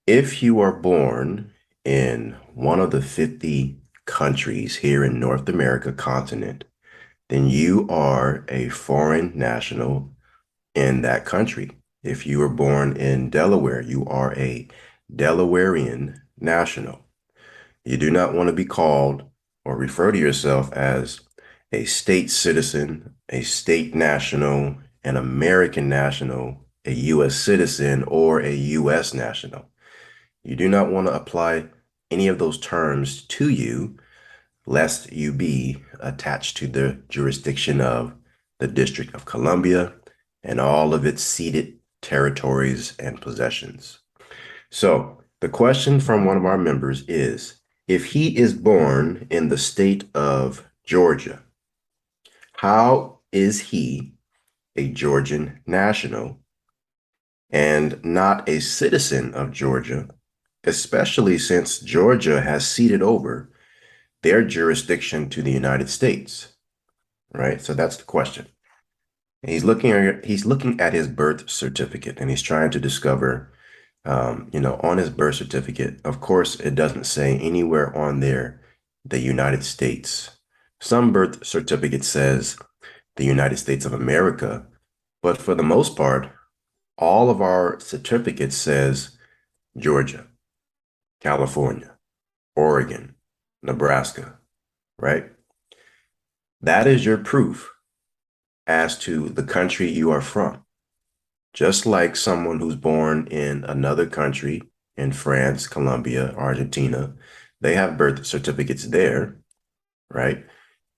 If you are born in one of the 50 countries here in North America continent, then you are a foreign national in that country. If you were born in Delaware, you are a Delawarean national. You do not want to be called or refer to yourself as a state citizen, a state national, an American national, a U.S. citizen, or a U.S. national. You do not want to apply any of those terms to you, lest you be attached to the jurisdiction of the District of Columbia and all of its ceded territories and possessions. So, the question from one of our members is, if he is born in the state of Georgia, how is he a Georgian national and not a citizen of Georgia, especially since Georgia has ceded over their jurisdiction to the United States, right? So that's the question. He's looking at his birth certificate and he's trying to discover, on his birth certificate. Of course, it doesn't say anywhere on there the United States. Some birth certificate says the United States of America, but for the most part, all of our certificates says Georgia, California, Oregon, Nebraska, right? That is your proof as to the country you are from. Just like someone who's born in another country, in France, Colombia, Argentina, they have birth certificates there, right?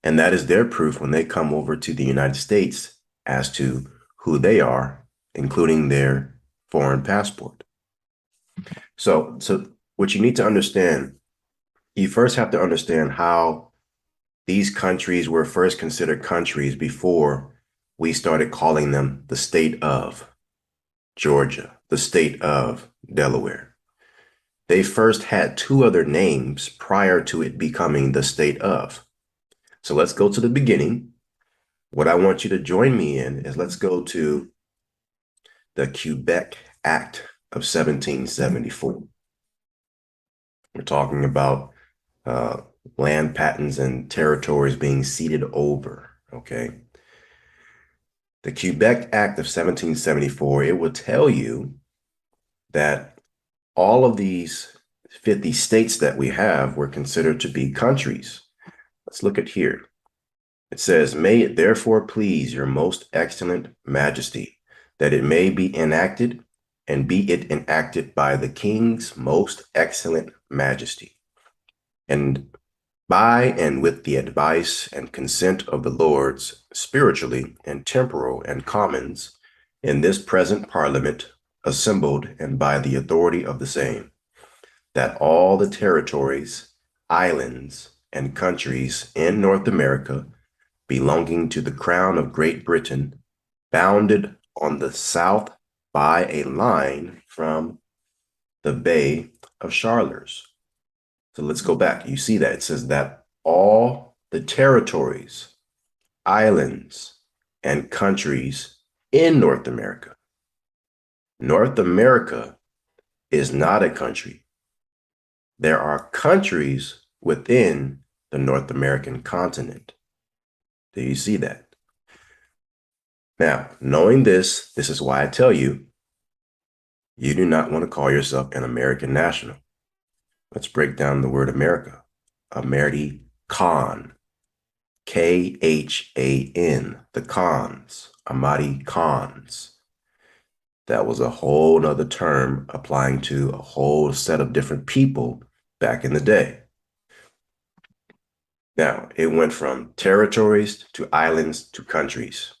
And that is their proof when they come over to the United States as to who they are, including their foreign passport. So what you need to understand, you first have to understand how these countries were first considered countries before we started calling them the state of Georgia, the state of Delaware. They first had two other names prior to it becoming the state of. So let's go to the beginning. What I want you to join me in is let's go to the Quebec Act of 1774. We're talking about uh, land patents and territories being ceded over, okay? The Quebec Act of 1774, it will tell you that all of these 50 states that we have were considered to be countries. Let's look at here. It says, may it therefore please your most excellent majesty that it may be enacted and be it enacted by the king's most excellent majesty and by and with the advice and consent of the lords spiritually and temporal and commons in this present parliament assembled and by the authority of the same, that all the territories, islands, and countries in North America belonging to the crown of Great Britain, bounded on the south by a line from the Bay of Charles. So let's go back. You see that it says that all the territories, islands, and countries in North America. North America is not a country. There are countries within the North American continent. Do you see that? Now, knowing this, this is why I tell you, you do not want to call yourself an American national. Let's break down the word America. American, Khan, the Khans, Amadi Khans. That was a whole nother term applying to a whole set of different people back in the day. Now, it went from territories to islands to countries.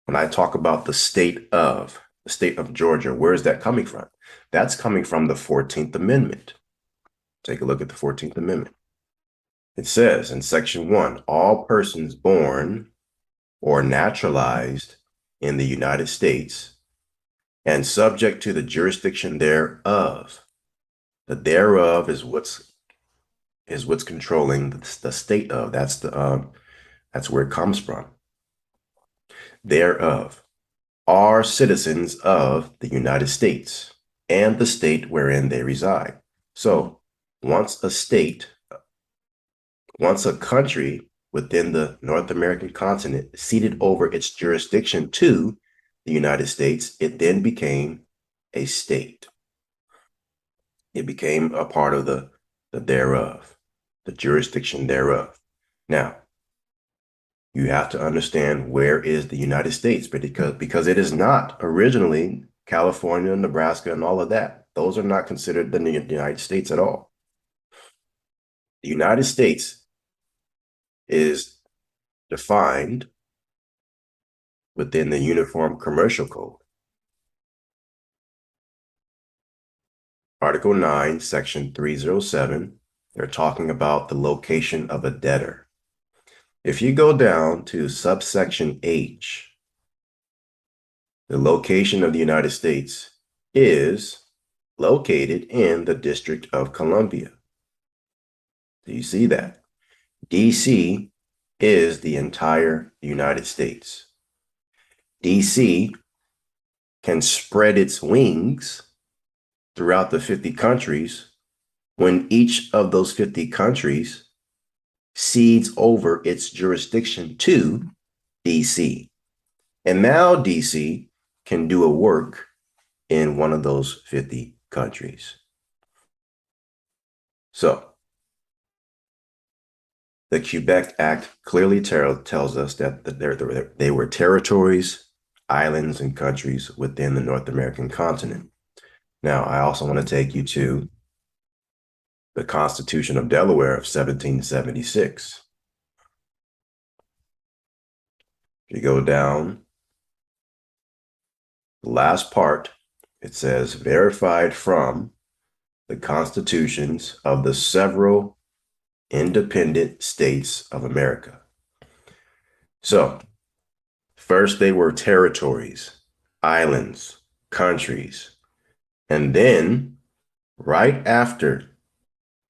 When I talk about the state of Georgia, where is that coming from? That's coming from the 14th Amendment. Take a look at the 14th Amendment. It says in Section 1, all persons born or naturalized in the United States and subject to the jurisdiction thereof. The thereof is what's controlling the state of. That's where it comes from. Thereof are citizens of the United States. and the state wherein they reside. So once a country within the North American continent ceded over its jurisdiction to the United States, it then became a state. It became a part of the thereof, the jurisdiction thereof. Now, you have to understand where is the United States, because it is not originally California, Nebraska, and all of that. Those are not considered the United States at all. The United States is defined within the Uniform Commercial Code. Article 9, Section 307, they're talking about the location of a debtor. If you go down to subsection H, the location of the United States is located in the District of Columbia. Do you see that? DC is the entire United States. DC can spread its wings throughout the 50 countries when each of those 50 countries cedes over its jurisdiction to DC. And now DC can do a work in one of those 50 countries. So the Quebec Act clearly tells us that they were territories, islands, and countries within the North American continent. Now, I also want to take you to the Constitution of Delaware of 1776. If you go down, the last part, it says, verified from the constitutions of the several independent states of America. So, first they were territories, islands, countries, and then right after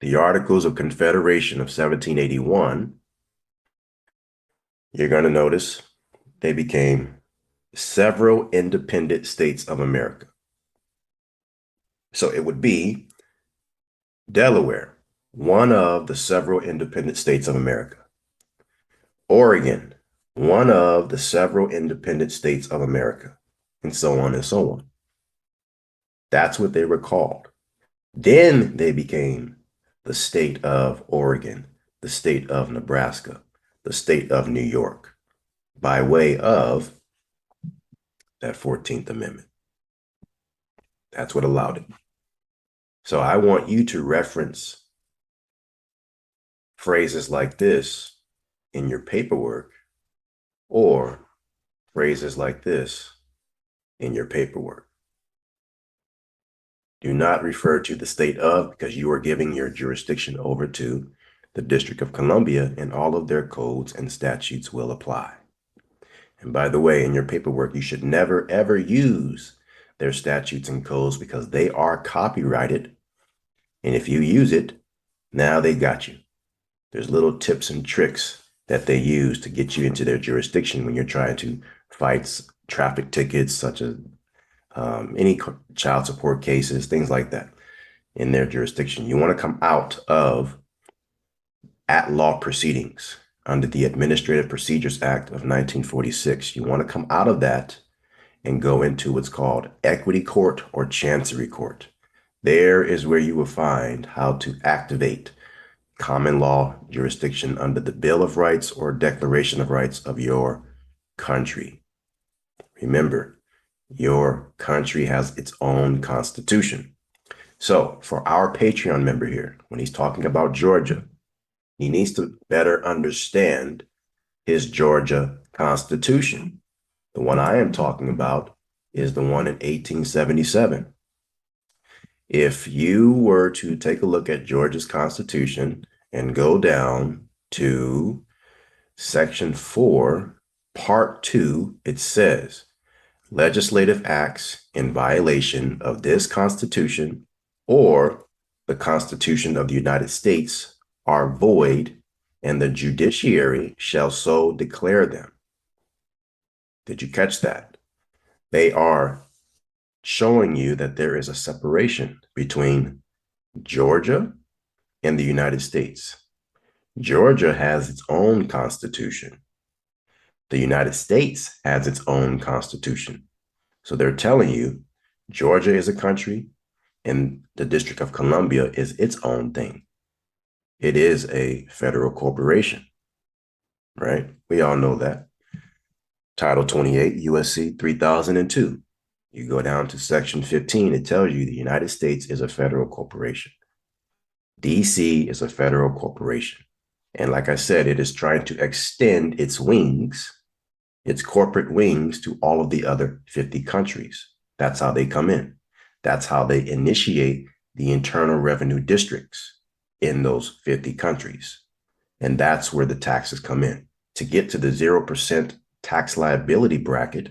the Articles of Confederation of 1781, you're going to notice they became several independent states of America. So it would be Delaware, one of the several independent states of America. Oregon, one of the several independent states of America, and so on and so on. That's what they were called. Then they became the state of Oregon, the state of Nebraska, the state of New York, by way of that 14th Amendment. That's what allowed it. So I want you to reference phrases like this in your paperwork, or phrases like this in your paperwork. Do not refer to the state of, because you are giving your jurisdiction over to the District of Columbia, and all of their codes and statutes will apply. And by the way, in your paperwork, you should never, ever use their statutes and codes, because they are copyrighted. And if you use it, now they got you. There's little tips and tricks that they use to get you into their jurisdiction when you're trying to fight traffic tickets, such as any child support cases, things like that in their jurisdiction. You want to come out of at-law proceedings under the Administrative Procedures Act of 1946. You want to come out of that and go into what's called equity court or chancery court. There is where you will find how to activate common law jurisdiction under the Bill of Rights or Declaration of Rights of your country. Remember, your country has its own constitution. So for our Patreon member here, when he's talking about Georgia, he needs to better understand his Georgia Constitution. The one I am talking about is the one in 1877. If you were to take a look at Georgia's Constitution and go down to Section 4, Part 2, it says, legislative acts in violation of this Constitution or the Constitution of the United States are void, and the judiciary shall so declare them. Did you catch that? They are showing you that there is a separation between Georgia and the United States. Georgia has its own constitution. The United States has its own constitution. So they're telling you Georgia is a country and the District of Columbia is its own thing. It is a federal corporation, right? We all know that. Title 28, USC 3002. You go down to Section 15, it tells you the United States is a federal corporation. DC is a federal corporation. And like I said, it is trying to extend its wings, its corporate wings, to all of the other 50 countries. That's how they come in. That's how they initiate the internal revenue districts in those 50 countries. And that's where the taxes come in to get to the 0% tax liability bracket.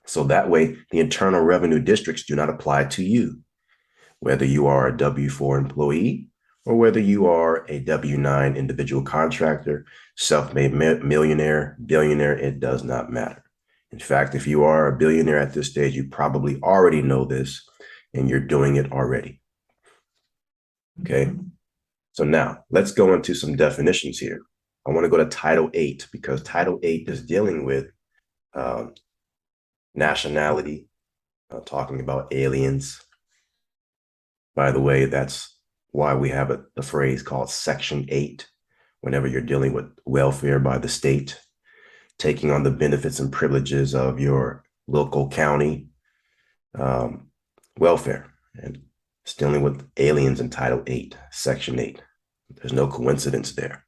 So that way, the internal revenue districts do not apply to you, whether you are a W-4 employee or whether you are a W-9 individual contractor, self-made millionaire, billionaire, it does not matter. In fact, if you are a billionaire at this stage, you probably already know this and you're doing it already. Okay. So now let's go into some definitions here. I want to go to Title 8 because Title 8 is dealing with nationality, talking about aliens. By the way, that's why we have the phrase called Section 8 whenever you're dealing with welfare by the state, taking on the benefits and privileges of your local county welfare. And it's dealing with aliens in Title 8, Section 8. There's no coincidence there.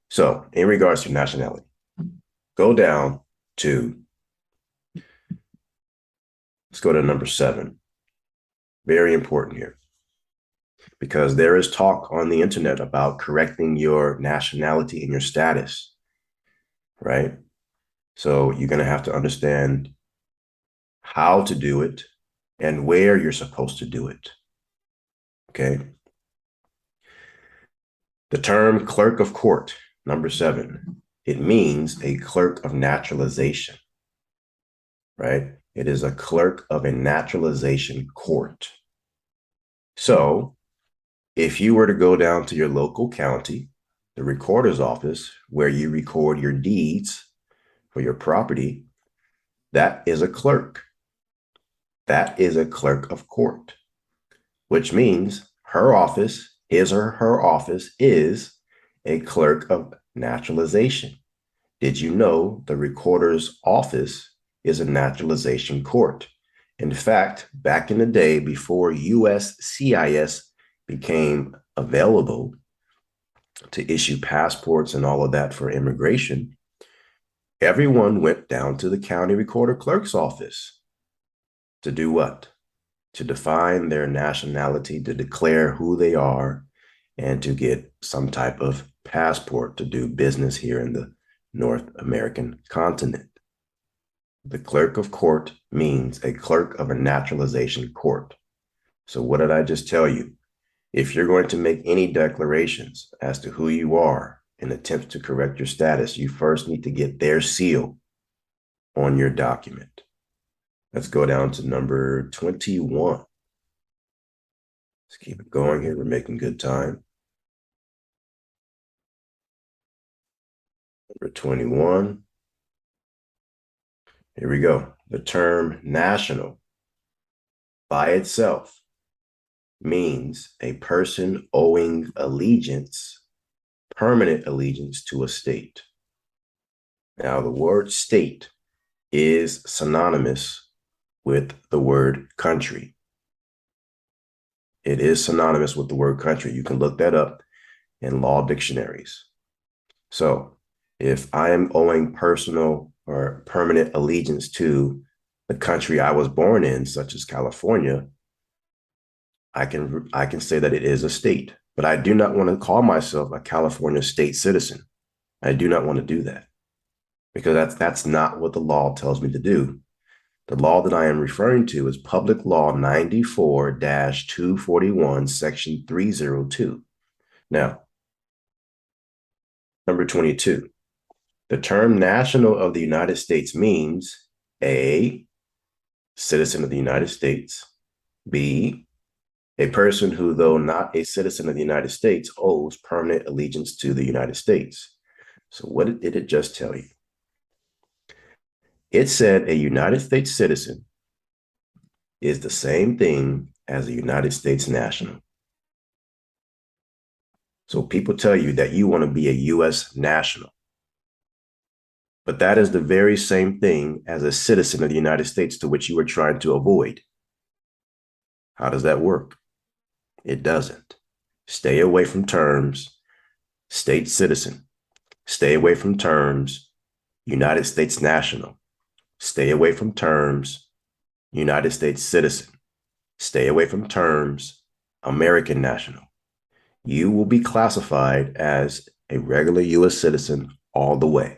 So in regards to nationality, go down to, let's go to number 7. Very important here because there is talk on the internet about correcting your nationality and your status, right? So you're going to have to understand how to do it and where you're supposed to do it. Okay. The term clerk of court, number 7, it means a clerk of naturalization, right? It is a clerk of a naturalization court. So if you were to go down to your local county, the recorder's office, where you record your deeds for your property, that is a clerk. That is a clerk of court, which means her office, his or her office, is a clerk of naturalization. Did you know the recorder's office is a naturalization court? In fact, back in the day, before USCIS became available to issue passports and all of that for immigration, everyone went down to the county recorder clerk's office to do what? To define their nationality, to declare who they are, and to get some type of passport to do business here in the North American continent. The clerk of court means a clerk of a naturalization court. So what did I just tell you? If you're going to make any declarations as to who you are in attempts to correct your status, you first need to get their seal on your document. Let's go down to number 21. Let's keep it going here. We're making good time. Number 21. Here we go. The term national by itself means a person owing allegiance, permanent allegiance to a state. Now, the word state is synonymous with the word country. It is synonymous with the word country. You can look that up in law dictionaries. So if I am owing personal or permanent allegiance to the country I was born in, such as California, I can say that it is a state, but I do not want to call myself a California state citizen. I do not want to do that because that's not what the law tells me to do. The law that I am referring to is Public Law 94-241, Section 302. Now, number 22, the term national of the United States means a citizen of the United States. B, a person who, though not a citizen of the United States, owes permanent allegiance to the United States. So what did it just tell you? It said a United States citizen is the same thing as a United States national. So people tell you that you want to be a U.S. national, but that is the very same thing as a citizen of the United States to which you are trying to avoid. How does that work? It doesn't. Stay away from terms state citizen. Stay away from terms United States national. Stay away from terms United States citizen. Stay away from terms American national. You will be classified as a regular U.S. citizen all the way.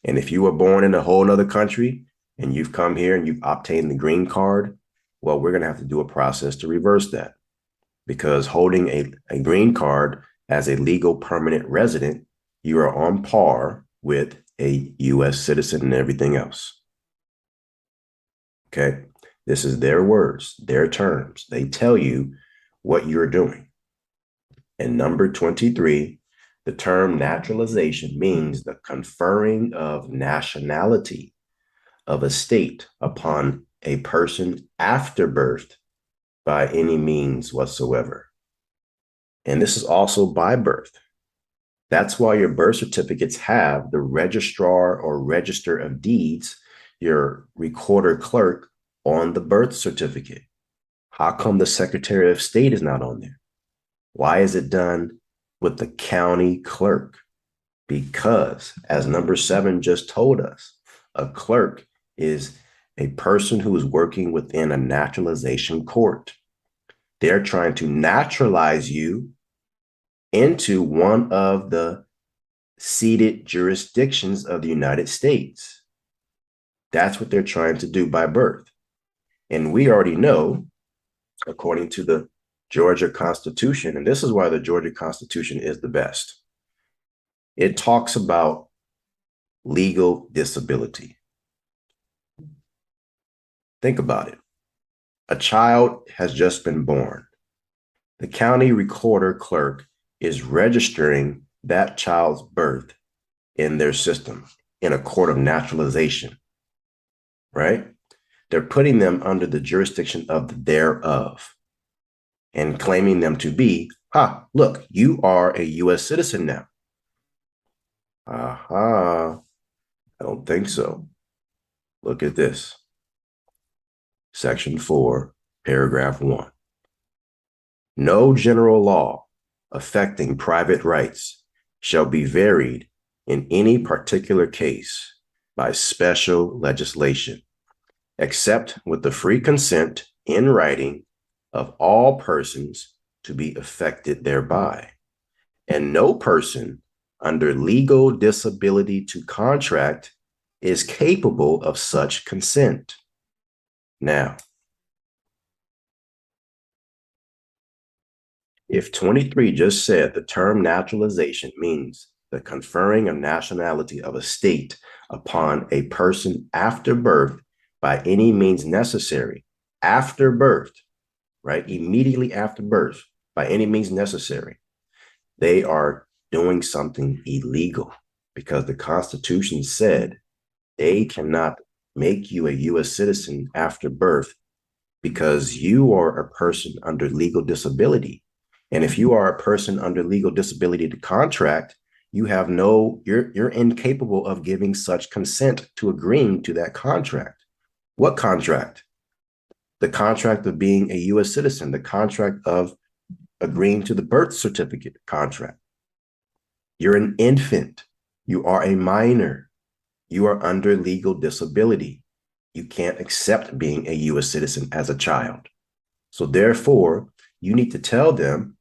And if you were born in a whole other country and you've come here and you've obtained the green card, well, we're going to have to do a process to reverse that, because holding a green card as a legal permanent resident, you are on par with a U.S. citizen and everything else. Okay? This is their words, their terms. They tell you what you're doing. And number 23, the term naturalization means the conferring of nationality of a state upon a person after birth by any means whatsoever. And this is also by birth. That's why your birth certificates have the registrar or register of deeds, your recorder clerk, on the birth certificate. How come the Secretary of State is not on there? Why is it done with the county clerk? Because, as number 7 just told us, a clerk is a person who is working within a naturalization court. They're trying to naturalize you into one of the ceded jurisdictions of the United States. That's what they're trying to do by birth. And we already know, according to the Georgia Constitution, and this is why the Georgia Constitution is the best, it talks about legal disability. Think about it. A child has just been born. The county recorder clerk is registering that child's birth in their system in a court of naturalization, right? They're putting them under the jurisdiction of the thereof and claiming them to be, look, you are a U.S. citizen now. I don't think so. Look at this. Section 4, paragraph 1. No general law affecting private rights shall be varied in any particular case by special legislation, except with the free consent in writing of all persons to be affected thereby, and no person under legal disability to contract is capable of such consent. Now, if 23 just said the term naturalization means the conferring of nationality of a state upon a person after birth by any means necessary, after birth, right? Immediately after birth, by any means necessary, they are doing something illegal, because the Constitution said they cannot make you a U.S. citizen after birth because you are a person under legal disability. And if you are a person under legal disability to contract, you're incapable of giving such consent to agreeing to that contract. What contract? The contract of being a U.S. citizen, the contract of agreeing to the birth certificate contract. You're an infant. You are a minor. You are under legal disability. You can't accept being a U.S. citizen as a child. So therefore, you need to tell them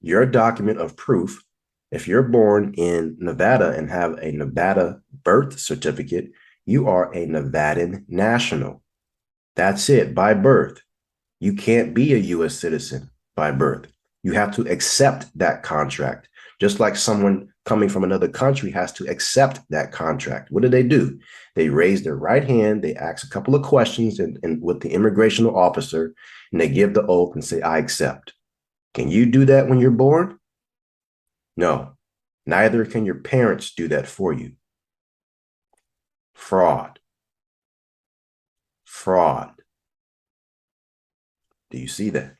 your document of proof. If you're born in Nevada and have a Nevada birth certificate, you are a Nevadan national. That's it, by birth. You can't be a U.S. citizen by birth. You have to accept that contract. Just like someone coming from another country has to accept that contract. What do? They raise their right hand, they ask a couple of questions and with the immigration officer, and they give the oath and say, I accept. Can you do that when you're born? No. Neither can your parents do that for you. Fraud. Fraud. Do you see that?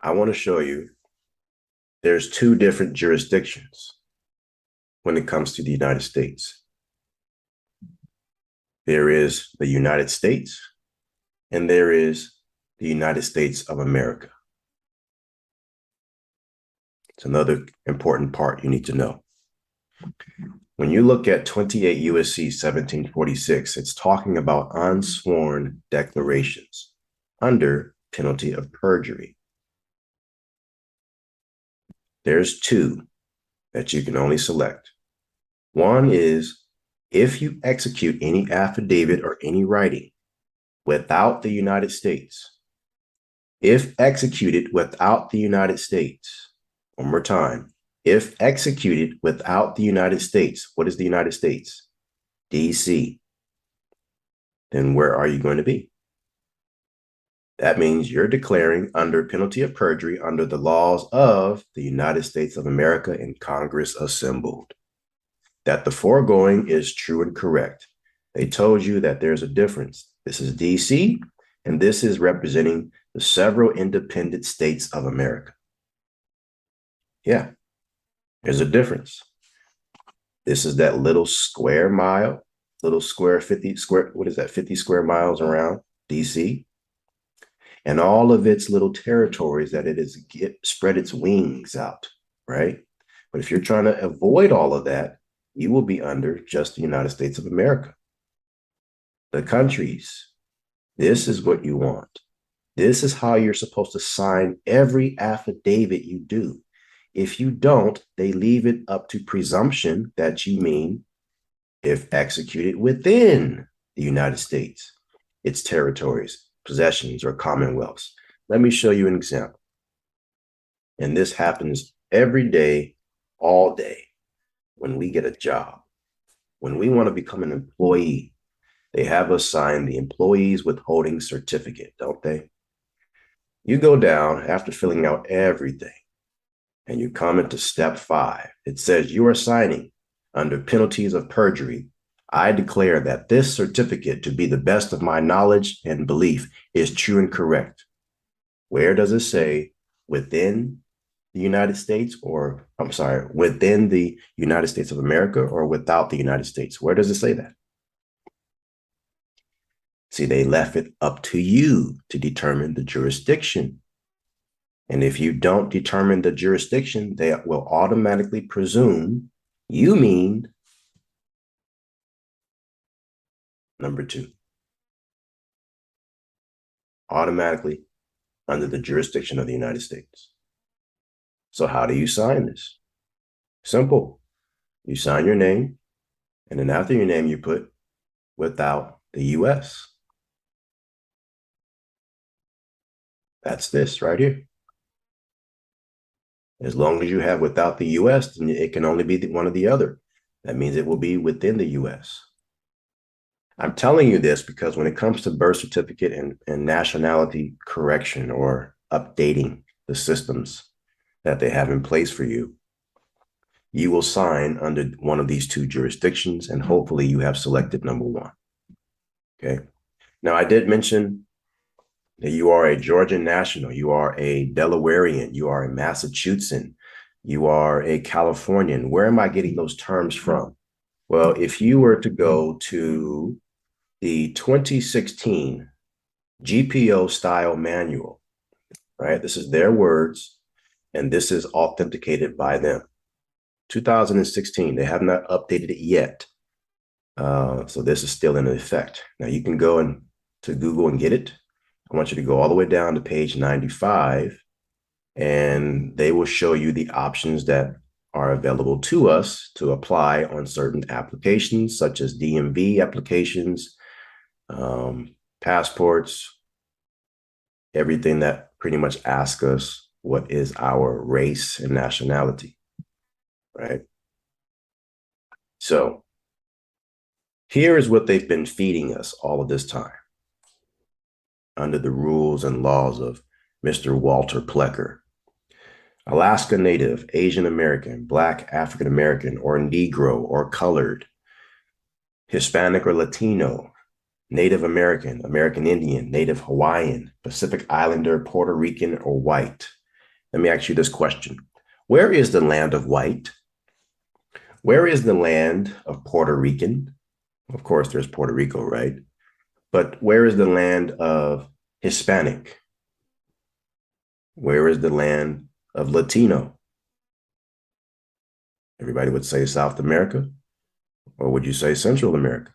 I want to show you there's two different jurisdictions when it comes to the United States. There is the United States and there is the United States of America. It's another important part you need to know. When you look at 28 USC 1746, it's talking about unsworn declarations under penalty of perjury. There's two that you can only select. One is if you execute any affidavit or any writing without the United States, if executed without the United States, one more time, if executed without the United States, what is the United States? DC. Then where are you going to be? That means you're declaring under penalty of perjury under the laws of the United States of America in Congress assembled. That the foregoing is true and correct. They told you that there's a difference. This is DC, and this is representing the several independent states of America. Yeah, there's a difference. This is that little square mile, little square 50 square, what is that, 50 square miles around DC? And all of its little territories that it is spread its wings out, right? But if you're trying to avoid all of that, you will be under just the United States of America. The countries, this is what you want. This is how you're supposed to sign every affidavit you do. If you don't, they leave it up to presumption that you mean if executed within the United States, its territories, possessions, or commonwealths. Let me show you an example. And this happens every day, all day, when we get a job. When we want to become an employee, they have us sign the employee's withholding certificate, don't they? You go down after filling out everything, and you come into step 5. It says you are signing under penalties of perjury. I declare that this certificate, to be the best of my knowledge and belief, is true and correct. Where does it say within the United States, or I'm sorry, within the United States of America, or without the United States? Where does it say that? See, they left it up to you to determine the jurisdiction. And if you don't determine the jurisdiction, they will automatically presume you mean number 2. Automatically under the jurisdiction of the United States. So how do you sign this? Simple. You sign your name, and then after your name, you put without the US. That's this right here. As long as you have without the US, then it can only be one or the other. That means it will be within the US. I'm telling you this because when it comes to birth certificate and nationality correction or updating the systems that they have in place for you, you will sign under one of these two jurisdictions, and hopefully you have selected number 1. Okay. Now, I did mention that you are a Georgian national, you are a Delawarean, you are a Massachusetts, you are a Californian. Where am I getting those terms from? Well, if you were to go to the 2016 GPO style manual, right? This is their words, and this is authenticated by them. 2016, they have not updated it yet. So this is still in effect. Now you can go to Google and get it. I want you to go all the way down to page 95, and they will show you the options that are available to us to apply on certain applications, such as DMV applications, passports, everything that pretty much asks us what is our race and nationality, right? So here is what they've been feeding us all of this time under the rules and laws of Mr. Walter Plecker. Alaska Native, Asian American, Black, African American, or Negro, or colored, Hispanic or Latino, Native American, American Indian, Native Hawaiian, Pacific Islander, Puerto Rican, or white. Let me ask you this question. Where is the land of white? Where is the land of Puerto Rican? Of course, there's Puerto Rico, right? But where is the land of Hispanic? Where is the land of Latino? Everybody would say South America, or would you say Central America?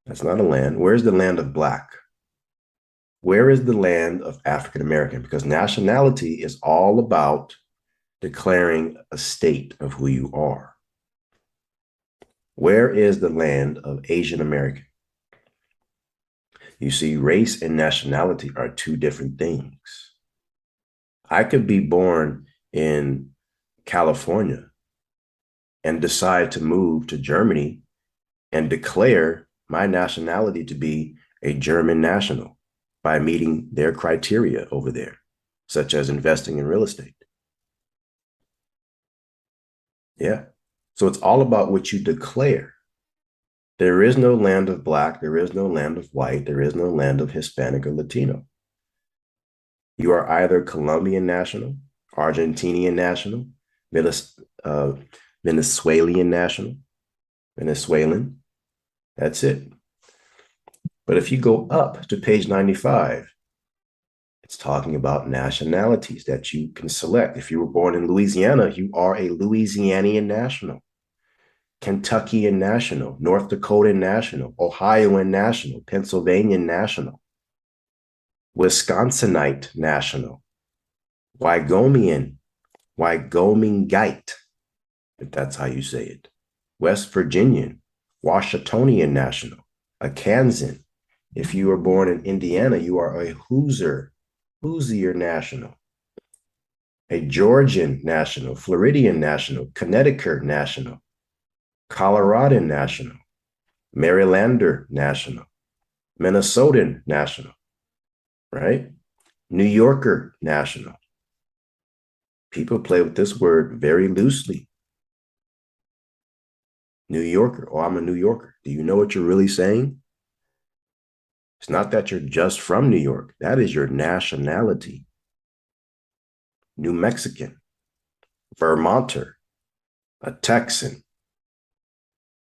That's not a land. Where's the land of Black? Where is the land of African American? Because nationality is all about declaring a state of who you are. Where is the land of Asian American? You see, race and nationality are two different things. I could be born in California and decide to move to Germany and declare my nationality to be a German national by meeting their criteria over there, such as investing in real estate. Yeah. So it's all about what you declare. There is no land of Black. There is no land of white. There is no land of Hispanic or Latino. You are either Colombian national, Argentinian national, Venezuelan national, Venezuelan. That's it. But if you go up to page 95, it's talking about nationalities that you can select. If you were born in Louisiana, you are a Louisianian national, Kentuckian national, North Dakotan national, Ohioan national, Pennsylvanian national, Wisconsinite national, Wygomingite, if that's how you say it, West Virginian, Washingtonian national, a Kansan. If you were born in Indiana, you are a Hoosier national, a Georgian national, Floridian national, Connecticut national, Coloradan national, Marylander national, Minnesotan national, right? New Yorker national. People play with this word very loosely. New Yorker. Oh, I'm a New Yorker. Do you know what you're really saying? It's not that you're just from New York. That is your nationality. New Mexican, Vermonter, a Texan.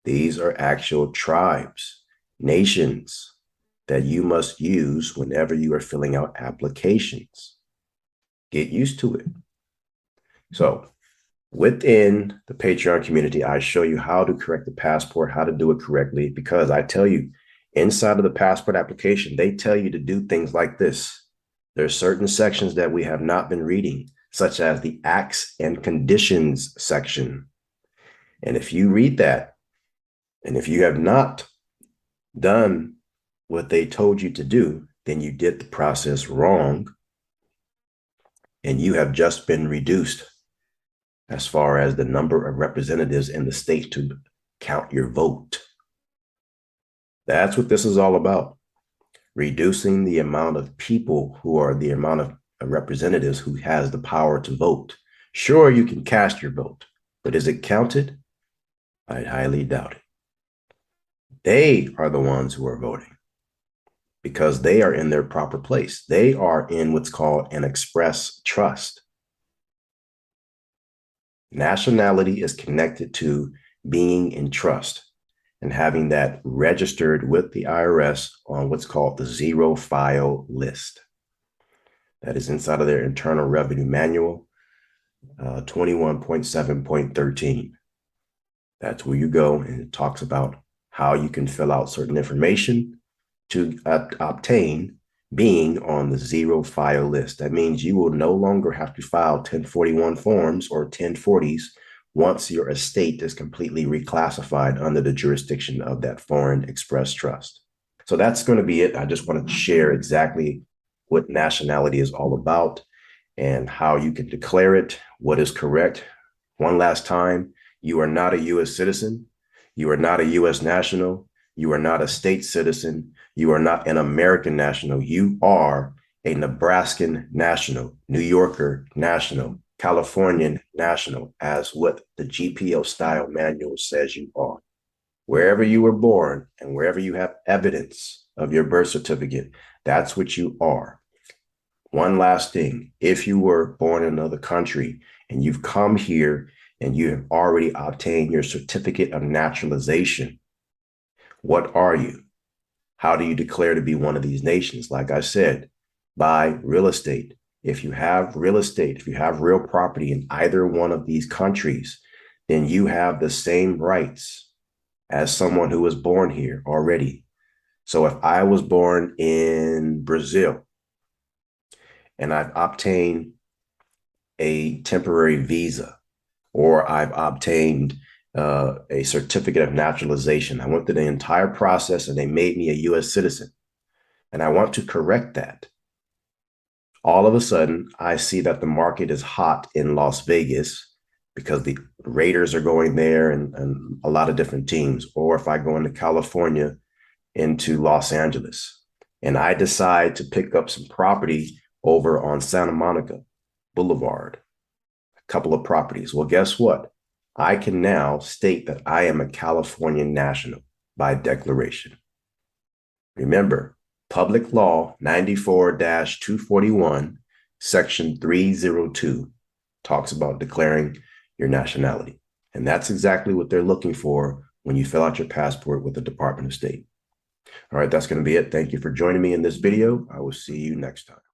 These are actual tribes, nations that you must use whenever you are filling out applications. Get used to it. So within the Patreon community, I show you how to correct the passport, how to do it correctly, because I tell you, inside of the passport application, they tell you to do things like this. There are certain sections that we have not been reading, such as the acts and conditions section. And if you read that, and if you have not done what they told you to do, then you did the process wrong, and you have just been reduced as far as the number of representatives in the state to count your vote. That's what this is all about. Reducing the amount of people who are the amount of representatives who has the power to vote. Sure, you can cast your vote, but is it counted? I highly doubt it. They are the ones who are voting because they are in their proper place. They are in what's called an express trust. Nationality is connected to being in trust and having that registered with the IRS on what's called the zero file list. That is inside of their Internal Revenue Manual, 21.7.13. That's where you go, and it talks about how you can fill out certain information to obtain being on the zero file list. That means you will no longer have to file 1041 forms or 1040s once your estate is completely reclassified under the jurisdiction of that foreign express trust. So that's going to be it. I just wanted to share exactly what nationality is all about and how you can declare it, what is correct. One last time, you are not a U.S. citizen. You are not a U.S. national. You are not a state citizen. You are not an American national. You are a Nebraskan national, New Yorker national, Californian national, as what the GPO style manual says you are. Wherever you were born and wherever you have evidence of your birth certificate, that's what you are. One last thing, if you were born in another country and you've come here and you have already obtained your certificate of naturalization, what are you? How do you declare to be one of these nations? Like I said, by real estate. If you have real estate, if you have real property in either one of these countries, then you have the same rights as someone who was born here already. So if I was born in Brazil and I've obtained a temporary visa, or I've obtained a certificate of naturalization, I went through the entire process and they made me a US citizen, and I want to correct that. All of a sudden, I see that the market is hot in Las Vegas because the Raiders are going there and a lot of different teams. Or if I go into California, into Los Angeles, and I decide to pick up some property over on Santa Monica Boulevard, a couple of properties. Well, guess what? I can now state that I am a Californian national by declaration. Remember, Public Law 94-241, Section 302 talks about declaring your nationality. And that's exactly what they're looking for when you fill out your passport with the Department of State. All right, that's going to be it. Thank you for joining me in this video. I will see you next time.